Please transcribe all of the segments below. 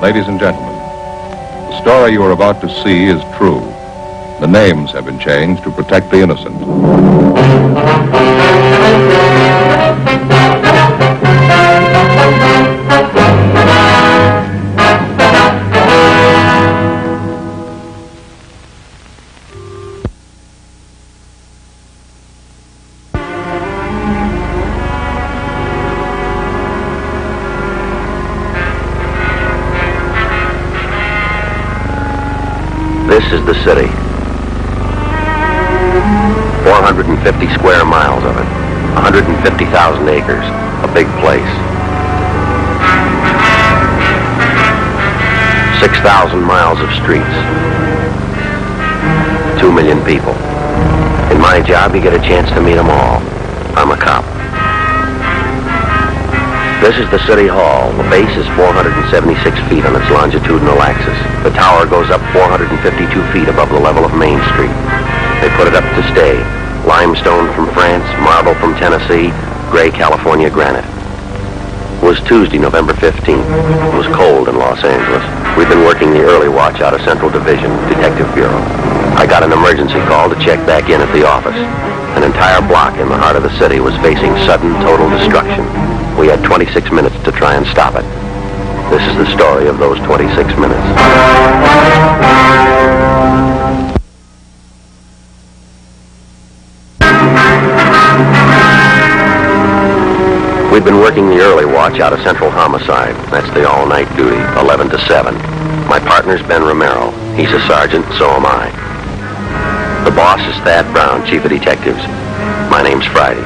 Ladies and gentlemen, the story you are about to see is true. The names have been changed to protect the innocent. This is the city. 450 square miles of it. 150,000 acres. A big place. 6,000 miles of streets. 2 million people. In my job, you get a chance to meet them all. I'm a cop. This is the City Hall. The base is 476 feet on its longitudinal axis. The tower goes up 452 feet above the level of Main Street. They put it up to stay. Limestone from France, marble from Tennessee, gray California granite. It was Tuesday, November 15th. It was cold in Los Angeles. We'd been working the early watch out of Central Division, Detective Bureau. I got an emergency call to check back in at the office. An entire block in the heart of the city was facing sudden, total destruction. We had 26 minutes to try and stop it. This is the story of those 26 minutes. We'd been working the early watch out of Central Homicide. That's the all-night duty, 11 to 7. My partner's Ben Romero. He's a sergeant, so am I. The boss is Thad Brown, chief of detectives. My name's Friday.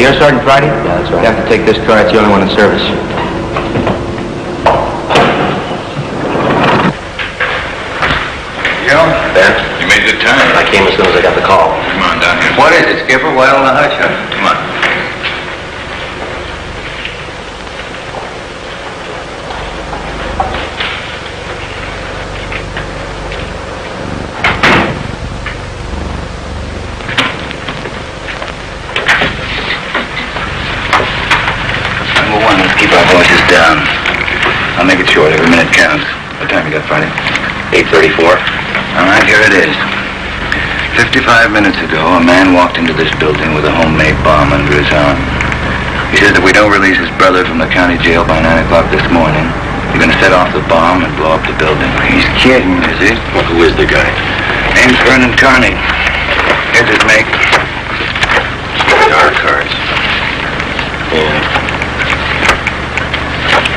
You're Sergeant Friday? Yeah, that's right. You have to take this car. It's the only one in service. Joe? Ben? You made good time. I came as soon as I got the call. Come on, down here. What is it, Skipper? Why all the hush? Come on. Down. I'll make it short. Every minute counts. What time you got, Friday? 8:34. All right, here it is. 55 minutes ago, a man walked into this building with a homemade bomb under his arm. He says that we don't release his brother from the county jail by 9 o'clock this morning, you're going to set off the bomb and blow up the building. He's kidding. Is he? Well, who is the guy? Name's Vernon Carney. Here's his make. Dark cards. Yeah.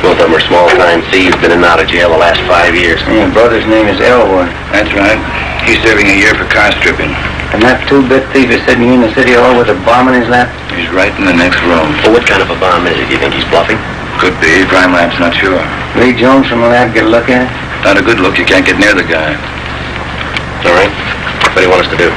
Both of them are small-time thieves, been in and out of jail the last 5 years. Your brother's name is Elwood. That's right. He's serving a year for car stripping. And that two-bit thief is sitting in the city hall with a bomb in his lap? He's right in the next room. Well, what kind of a bomb is it? Do you think he's bluffing? Could be. Crime lab's not sure. Lee Jones from the lab get a look at it? Not a good look. You can't get near the guy. All right. What do you want us to do?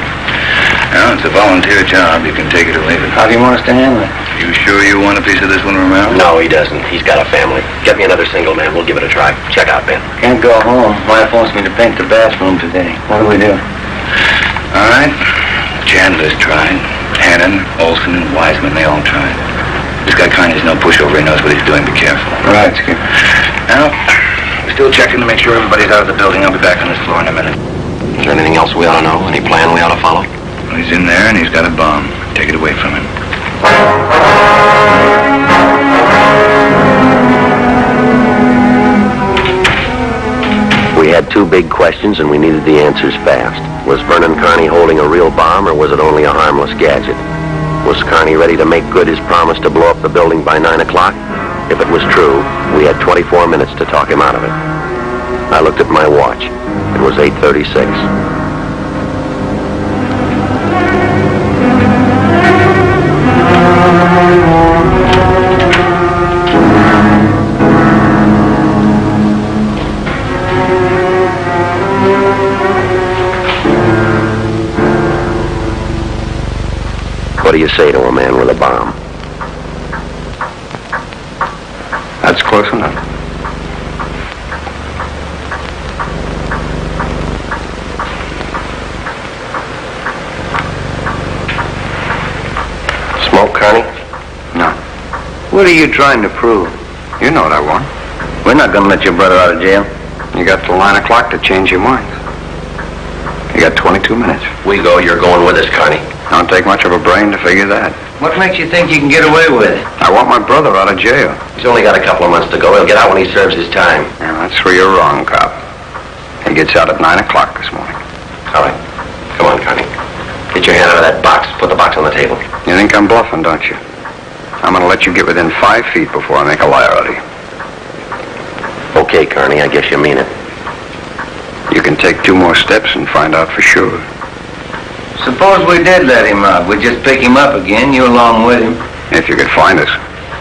Well, it's a volunteer job. You can take it or leave it. How do you want us to handle it? You sure you want a piece of this one, Romero? No, he doesn't. He's got a family. Get me another single man. We'll give it a try. Check out, Ben. Can't go home. Wife wants me to paint the bathroom today. What do we do? All right. Chandler's tried. Hannon, Olson, and Wiseman, they all tried. This guy Carney's no pushover. He knows what he's doing. Be careful. Right, Skipper. Now, we're still checking to make sure everybody's out of the building. I'll be back on this floor in a minute. Is there anything else we ought to know? Any plan we ought to follow? Well, he's in there, and he's got a bomb. Take it away from him. We had two big questions, and we needed the answers fast. Was Vernon Carney holding a real bomb, or was it only a harmless gadget? Was Carney ready to make good his promise to blow up the building by 9 o'clock? If it was true, we had 24 minutes to talk him out of it. I looked at my watch. It was 8:36. What do you say to a man with a bomb? That's close enough. Smoke, Carney? No. What are you trying to prove? You know what I want. We're not going to let your brother out of jail. You got till 9 o'clock to change your mind. You got 22 minutes. We go, you're going with us, Carney. Don't take much of a brain to figure that. What makes you think you can get away with it? I want my brother out of jail. He's only got a couple of months to go. He'll get out when he serves his time. Yeah, that's where you're wrong, cop. He gets out at 9 o'clock this morning. All right. Come on, Carney. Get your hand out of that box. Put the box on the table. You think I'm bluffing, don't you? I'm going to let you get within 5 feet before I make a liar out of you. Okay, Carney, I guess you mean it. You can take 2 more steps and find out for sure. Suppose we did let him out. We'd just pick him up again, you along with him. If you could find us.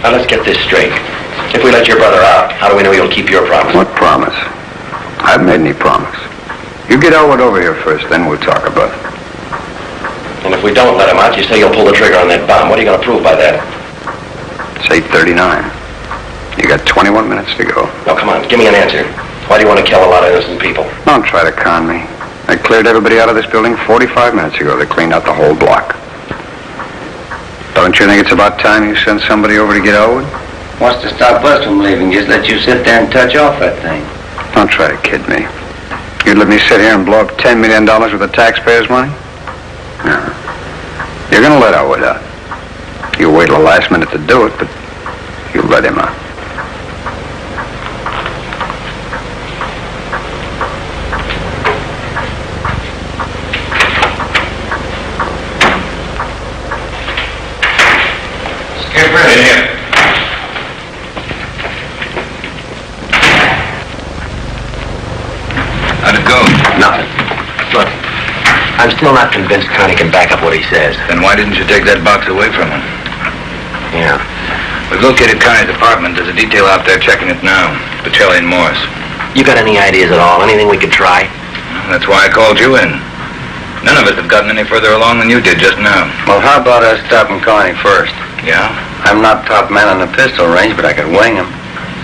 Now, let's get this straight. If we let your brother out, how do we know you'll keep your promise? What promise? I haven't made any promise. You get Elwood over here first, then we'll talk about it. And if we don't let him out, you say you'll pull the trigger on that bomb. What are you going to prove by that? It's 8:39. You got 21 minutes to go. Now, come on, give me an answer. Why do you want to kill a lot of innocent people? Don't try to con me. I cleared everybody out of this building 45 minutes ago. They cleaned out the whole block. Don't you think it's about time you sent somebody over to get Elwood? Wants to stop us from leaving. Just let you sit there and touch off that thing. Don't try to kid me. You'd let me sit here and blow up $10 million worth of taxpayers' money? No. You're going to let Elwood out. You wait till the last minute to do it, but you let him out. Skipper, in here. How'd it go? Nothing. Look, I'm still not convinced Carney can back up what he says. Then why didn't you take that box away from him? Yeah. We've located Carney's apartment. There's a detail out there checking it now. Pacelli and Morris. You got any ideas at all? Anything we could try? That's why I called you in. None of us have gotten any further along than you did just now. Well, how about us stopping Carney first? Yeah? I'm not top man on the pistol range, but I could wing him.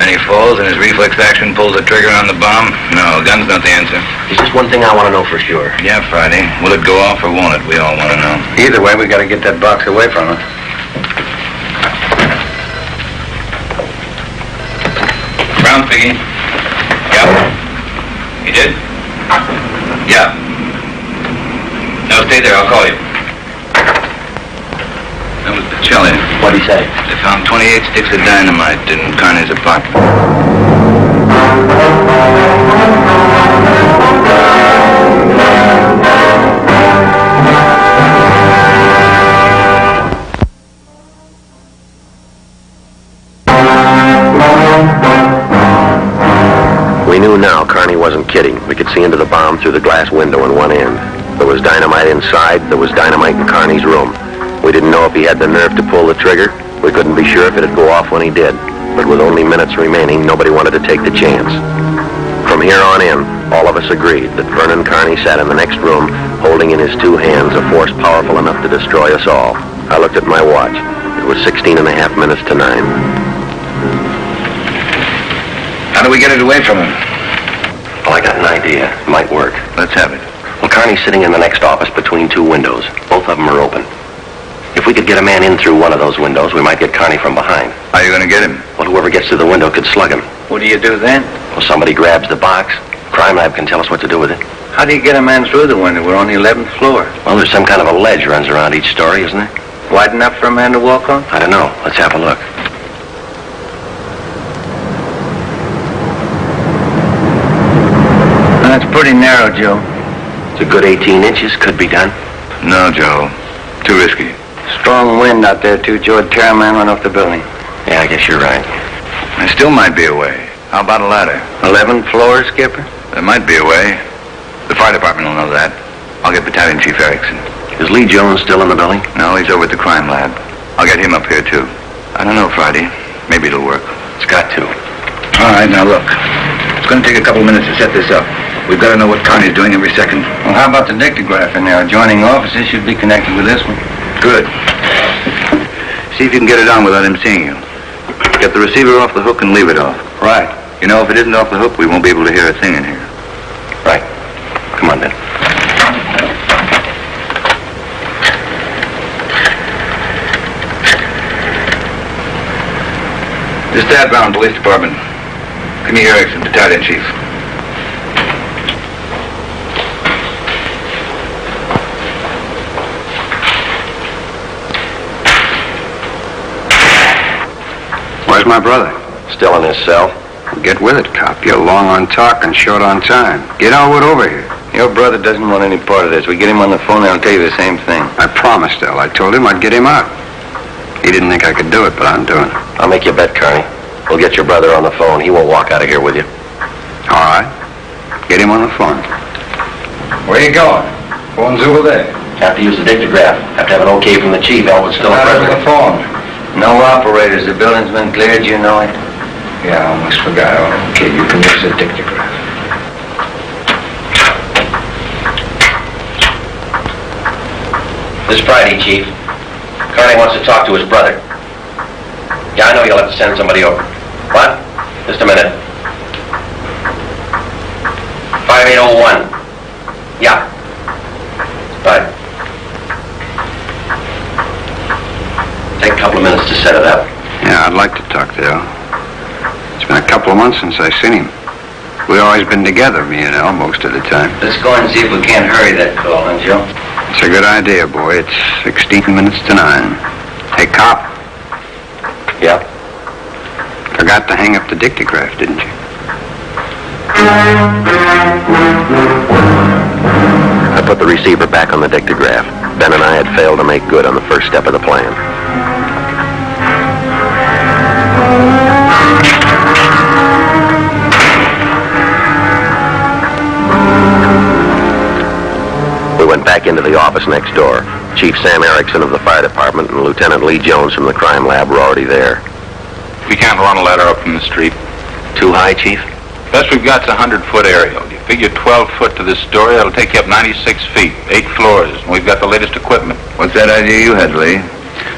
And he falls and his reflex action pulls the trigger on the bomb? No, gun's not the answer. There's just one thing I want to know for sure. Yeah, Friday. Will it go off or won't it? We all want to know. Either way, we got to get that box away from us. Brown piggy. Yep. You did? Yeah. No, stay there. I'll call you. That was Pacelli. What'd he say? They found 28 sticks of dynamite in Carney's apartment. We knew now Carney wasn't kidding. We could see into the bomb through the glass window in one end. There was dynamite inside. There was dynamite in Carney's room. We didn't know if he had the nerve to pull the trigger. We couldn't be sure if it'd go off when he did. But with only minutes remaining, nobody wanted to take the chance. From here on in, all of us agreed that Vernon Carney sat in the next room, holding in his 2 hands a force powerful enough to destroy us all. I looked at my watch. It was 16 and a half minutes to 9. How do we get it away from him? Well, I got an idea. It might work. Let's have it. Well, Carney's sitting in the next office between 2 windows. Both of them are open. If we could get a man in through one of those windows, we might get Carney from behind. How are you going to get him? Well, whoever gets through the window could slug him. What do you do then? Well, somebody grabs the box. Crime Lab can tell us what to do with it. How do you get a man through the window? We're on the 11th floor. Well, there's some kind of a ledge runs around each story, isn't there? Wide enough for a man to walk on? I don't know. Let's have a look. That's pretty narrow, Joe. It's a good 18 inches. Could be done. No, Joe. Too risky. Strong wind out there, too, Joe. I'd tear a man run off the building. Yeah, I guess you're right. There still might be a way. How about a ladder? 11th floor, Skipper? There might be a way. The fire department will know that. I'll get Battalion Chief Erickson. Is Lee Jones still in the building? No, he's over at the crime lab. I'll get him up here, too. I don't know, Friday. Maybe it'll work. It's got to. All right, now look. It's going to take a couple minutes to set this up. We've got to know what Carney's doing every second. Well, how about the dictograph in there? Adjoining offices should be connected with this one. Good. See if you can get it on without him seeing you. Get the receiver off the hook and leave it off. Right. You know, if it isn't off the hook, we won't be able to hear a thing in here. Right. Come on, then. This is Dad Brown, Police Department. Give me Erickson, Battalion Chief. Where's my brother? Still in his cell. Get with it, cop. You're long on talk and short on time. Get Elwood over here. Your brother doesn't want any part of this. We get him on the phone, I'll tell you the same thing. I promised El. I told him I'd get him out. He didn't think I could do it, but I'm doing it. I'll make you a bet, Carney. We'll get your brother on the phone. He won't walk out of here with you. All right. Get him on the phone. Where you going? Phone's over there. Have to use the dictograph. Have to have an okay from the chief. Elwood's still a prisoner. the phone. No operators. The building's been cleared, you know it. Yeah, I almost forgot. Okay, you can use the dictograph. This Friday, Chief. Carney wants to talk to his brother. Yeah, I know you'll have to send somebody over. What? Just a minute. 5801. Yeah. Right. Take a couple of minutes to set it up. Yeah, I'd like to talk to El. It's been a couple of months since I've seen him. We've always been together, me and El, most of the time. Let's go and see if we can't hurry that call, huh, Joe? It's a good idea, boy. It's 16 minutes to 9. Hey, cop. Yeah? Forgot to hang up the dictograph, didn't you? I put the receiver back on the dictograph. Ben and I had failed to make good on the first step of the plan. We went back into the office next door. Chief Sam Erickson of the fire department and Lieutenant Lee Jones from the crime lab were already there. We can't run a ladder up from the street. Too high, Chief? Best we've got's a 100-foot aerial. You figure 12 foot to this story, that'll take you up 96 feet, 8 floors, and we've got the latest equipment. What's that idea you had, Lee?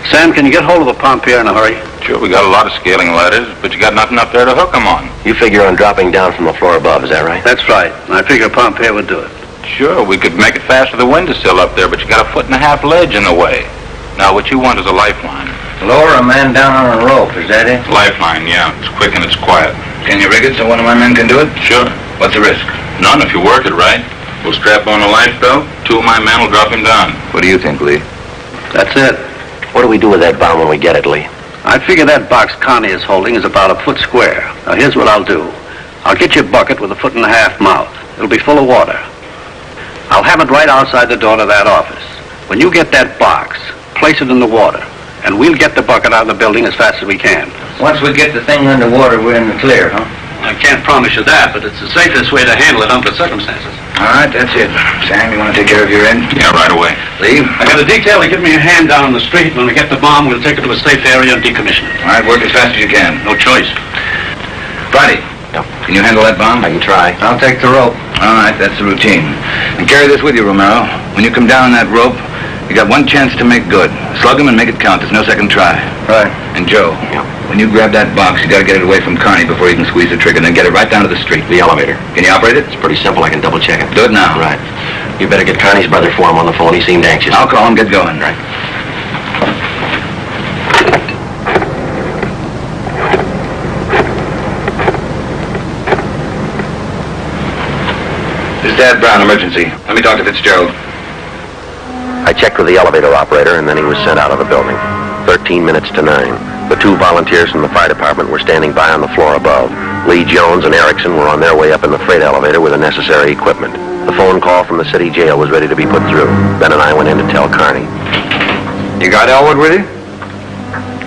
Sam, can you get hold of a pompier in a hurry? Sure, we got a lot of scaling ladders, but you got nothing up there to hook them on. You figure on dropping down from the floor above, is that right? That's right. I figure a pompier would do it. Sure, we could make it fast with the windowsill up there, but you got a 1.5 foot ledge in the way. Now, what you want is a lifeline. Lower a man down on a rope, is that it? Lifeline, yeah. It's quick and it's quiet. Can you rig it so one of my men can do it? Sure. What's the risk? None if you work it right. We'll strap on a life belt. 2 of my men will drop him down. What do you think, Lee? That's it. What do we do with that bomb when we get it, Lee? I figure that box Connie is holding is about 1 foot square. Now, here's what I'll do. I'll get you a bucket with a 1.5 foot mouth. It'll be full of water. I'll have it right outside the door to that office. When you get that box, place it in the water, and we'll get the bucket out of the building as fast as we can. Once we get the thing underwater, we're in the clear, huh? I can't promise you that, but it's the safest way to handle it under circumstances. All right, that's it. Sam, you want to take care of your end? Yeah, right away. Lee? I got a detail to give me a hand down on the street. When we get the bomb, we'll take it to a safe area and decommission it. All right, work as fast as you can. No choice. Friday. Yep. Can you handle that bomb? I can try. I'll take the rope. All right, that's the routine. And carry this with you, Romero. When you come down on that rope, you got one chance to make good. Slug him and make it count. There's no second try. Right. And Joe, when you grab that box, you got to get it away from Carney before you can squeeze the trigger, and then get it right down to the street. The elevator. Can you operate it? It's pretty simple. I can double check it. Do it now. Right. You better get Connie's brother for him on the phone. He seemed anxious. I'll call him. Get going. Right. This is Dad Brown, emergency. Let me talk to Fitzgerald. I checked with the elevator operator, and then he was sent out of the building. 13 minutes to 9. The 2 volunteers from the fire department were standing by on the floor above. Lee Jones and Erickson were on their way up in the freight elevator with the necessary equipment. The phone call from the city jail was ready to be put through. Ben and I went in to tell Carney. You got Elwood with you?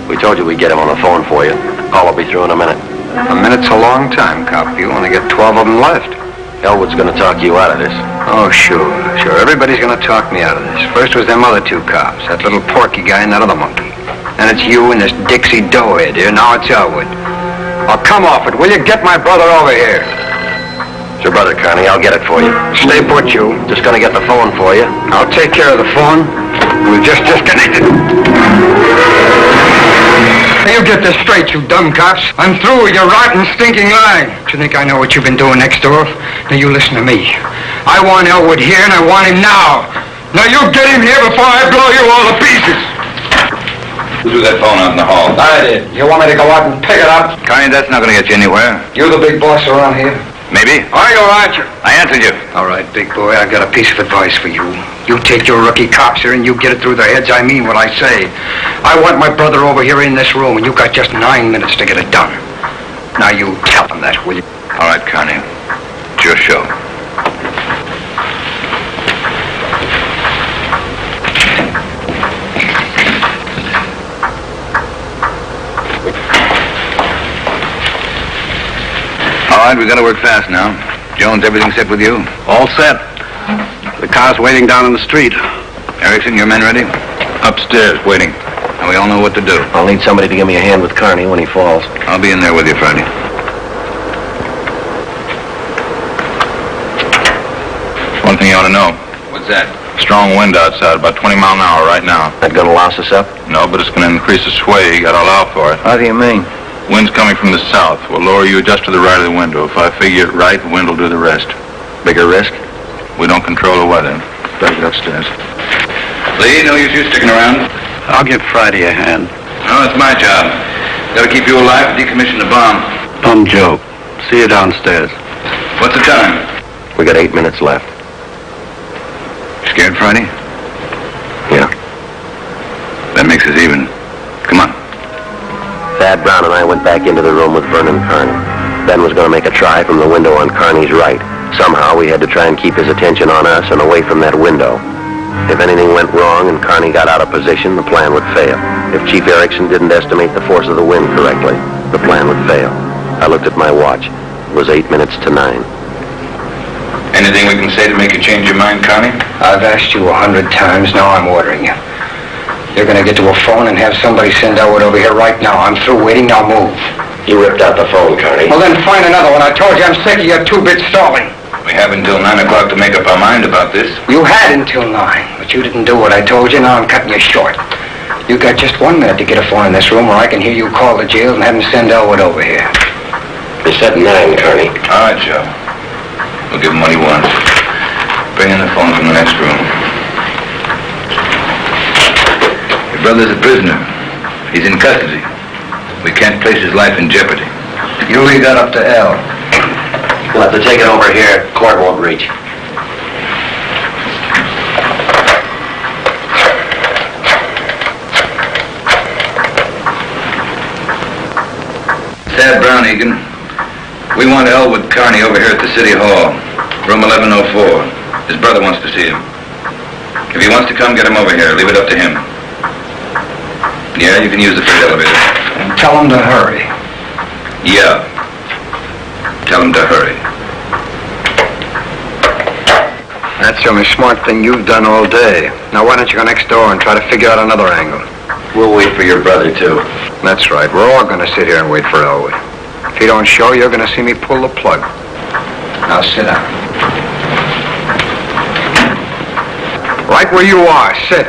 We told you we'd get him on the phone for you. Call will be through in a minute. A minute's a long time, cop. You only got 12 of them left. Elwood's going to talk you out of this. Oh, sure. Everybody's going to talk me out of this. First was them other 2 cops, that little Porky guy and that other monkey. Then it's you and this Dixie doughhead here. Now it's Elwood. Oh, come off it. Will you get my brother over here? It's your brother, Connie. I'll get it for you. Stay put, you. Just going to get the phone for you. I'll take care of the phone. We've just disconnected. Now, you get this straight, you dumb cops. I'm through with your rotten, stinking lying. Do you think I know what you've been doing next door? Now, you listen to me. I want Elwood here, and I want him now. Now, you get him here before I blow you all to pieces. Who threw that phone out in the hall? I did. You want me to go out and pick it up? Connie, that's not going to get you anywhere. You the big boss around here? Maybe. Are you or aren't you? I answered you. All right, big boy, I've got a piece of advice for you. You take your rookie cops here and you get it through their heads. I mean what I say. I want my brother over here in this room, and you've got just 9 minutes to get it done. Now you tell him that, will you? All right, Connie. It's your show. All right, we got to work fast now. Jones, everything set with you? All set. The car's waiting down in the street. Erickson, your men ready? Upstairs, waiting. And we all know what to do. I'll need somebody to give me a hand with Carney when he falls. I'll be in there with you Friday. One thing you ought to know. What's that? Strong wind outside, about 20 miles an hour right now. That gonna louse us up? No, but it's going to increase the sway. You got to allow for it. How do you mean? Wind's coming from the south. We'll lower you just to the right of the window. If I figure it right, the wind will do the rest. Bigger risk? We don't control the weather. Better get upstairs. Lee, no use you sticking around. I'll give Friday a hand. No, it's my job. Got to keep you alive to decommission the bomb. Bum joke. See you downstairs. What's the time? We got 8 minutes left. Scared, Friday? Yeah. That makes us even. Come on. Thad Brown and I went back into the room with Vernon Carney. Ben was going to make a try from the window on Carney's right. Somehow we had to try and keep his attention on us and away from that window. If anything went wrong and Carney got out of position, the plan would fail. If Chief Erickson didn't estimate the force of the wind correctly, the plan would fail. I looked at my watch. It was 8 minutes to 9. Anything we can say to make you change your mind, Connie? I've asked you 100 times, now I'm ordering you. You're gonna get to a phone and have somebody send Elwood over here right now. I'm through waiting, now move. You ripped out the phone, Carney. Well, then find another one. I told you I'm sick of your 2-bit stalling. We have until 9 o'clock to make up our mind about this. You had until 9, but you didn't do what I told you. Now I'm cutting you short. You got just 1 minute to get a phone in this room where I can hear you call the jail and have them send Elwood over here. It's at 9, Carney. All right, Joe. We'll give him what he wants. Bring in the phone from the next room. Your brother's a prisoner. He's in custody. We can't place his life in jeopardy. You leave that up to El. We'll have to take it over here. Court won't reach. Thad Brown, Egan. We want Elwood Carney over here at the City Hall. Room 1104. His brother wants to see him. If he wants to come, get him over here. Leave it up to him. Yeah, you can use the freight elevator. And tell him to hurry. Yeah. Tell him to hurry. That's the only smart thing you've done all day. Now why don't you go next door and try to figure out another angle? We'll wait for your brother, too. That's right. We're all gonna sit here and wait for Elwood. If he don't show, you're gonna see me pull the plug. Now sit down. Right where you are, sit.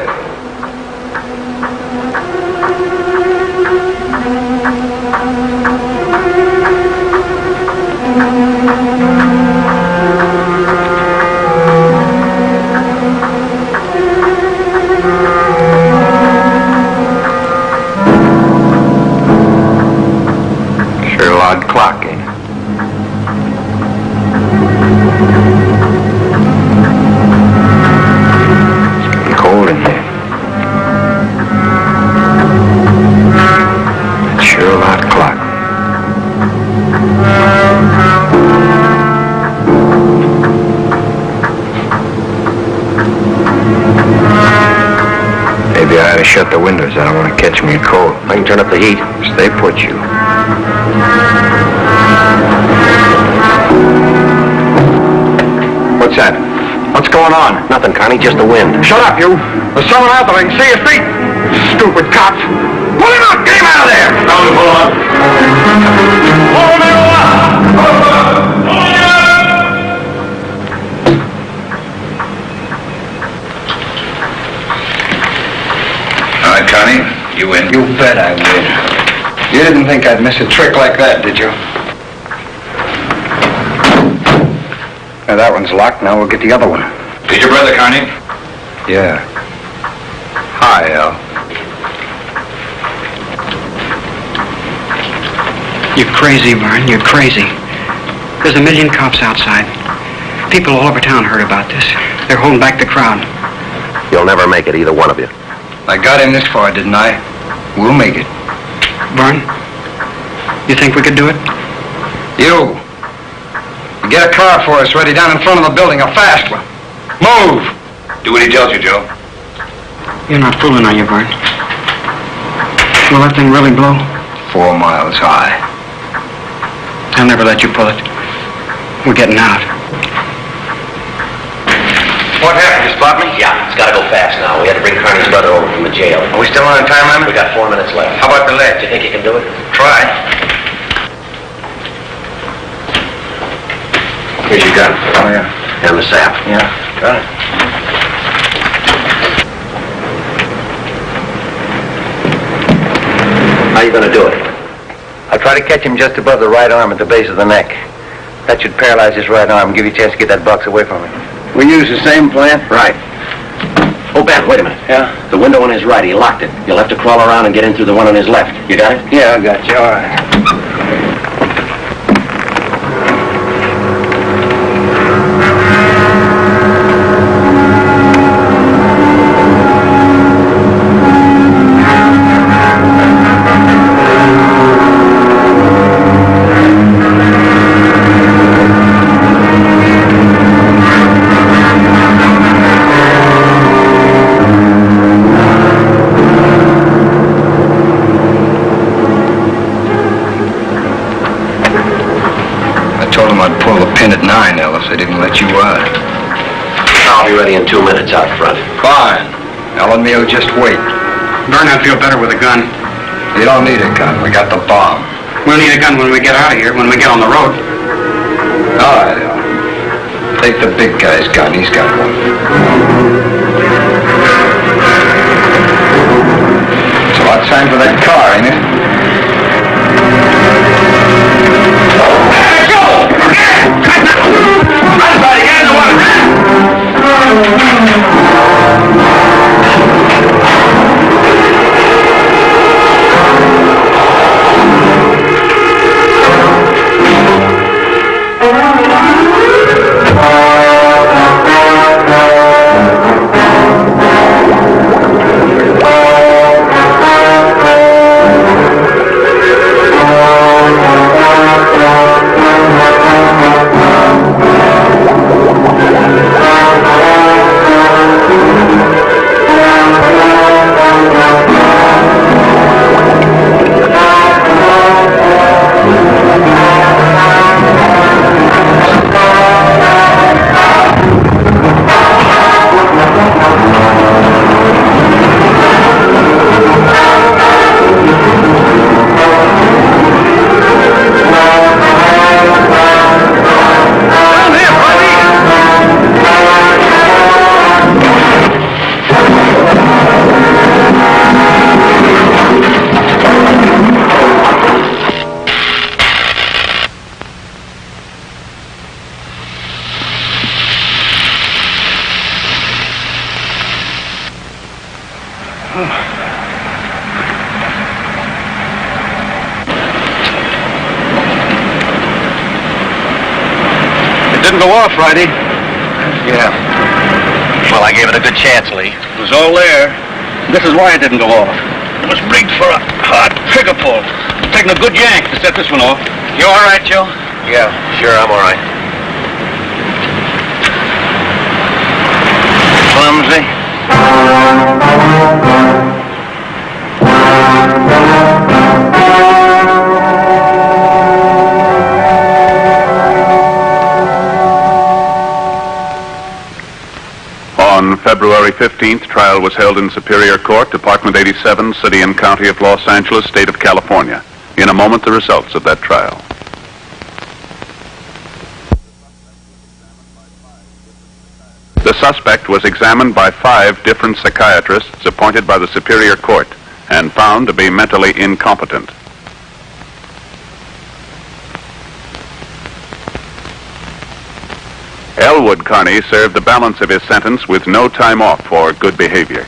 Sure loud clock, eh? It's getting cold in here. It's sure loud clock. Maybe I ought to shut the windows. I don't want to catch me a cold. I can turn up the heat. Stay put, you. What's that? What's going on? Nothing, Carney, just the wind. Shut up, you. There's someone out there. I can see your feet. Stupid cops. Pull him out. Get him out of there. Tell him to pull up. All right, Connie, you win. You bet I will. You didn't think I'd miss a trick like that, did you? Now, that one's locked. Now we'll get the other one. Is your brother, Carney? Yeah. Hi, Al. You're crazy, Vern. You're crazy. There's a million cops outside. People all over town heard about this. They're holding back the crowd. You'll never make it, either one of you. I got him this far, didn't I? We'll make it. Vern, you think we could do it? You get a car for us ready down in front of the building, a fast one. Move! Do what he tells you, Joe. You're not fooling, are you, Vern? Will that thing really blow? 4 miles high. I'll never let you pull it. We're getting out. What happened? You spot me? Yeah, it's got to go fast now. We had to bring Carney's brother over from the jail. Are we still on time limit? We got 4 minutes left. How about the Do ledge? you think you can do it? Try. Here's your gun. Oh, yeah. And the sap. Yeah, got it. How you going to do it? I'll try to catch him just above the right arm at the base of the neck. That should paralyze his right arm and give you a chance to get that box away from him. We use the same plan? Right. Oh, Ben, wait a minute. Yeah? The window on his right, he locked it. You'll have to crawl around and get in through the one on his left. You got it? Yeah, I got you. All right. Pin at 9, Al, if they didn't let you out. I'll be ready in 2 minutes out front. Fine. Al and me will just wait. Vern, I'd feel better with a gun. You don't need a gun. We got the bomb. We'll need a gun when we get out of here, when we get on the road. All right, Al. Take the big guy's gun. He's got one. It's about time for that car, ain't it? Didn't go off, Friday. Yeah. Well, I gave it a good chance, Lee. It was all there. This is why it didn't go off. It was rigged for a hard trigger pull. Taking a good yank to set this one off. You all right, Joe? Yeah, sure, I'm all right. Clumsy. On February 15th, trial was held in Superior Court, Department 87, City and County of Los Angeles, State of California. In a moment, the results of that trial. The suspect was examined by 5 different psychiatrists appointed by the Superior Court and found to be mentally incompetent. Elwood Carney served the balance of his sentence with no time off for good behavior.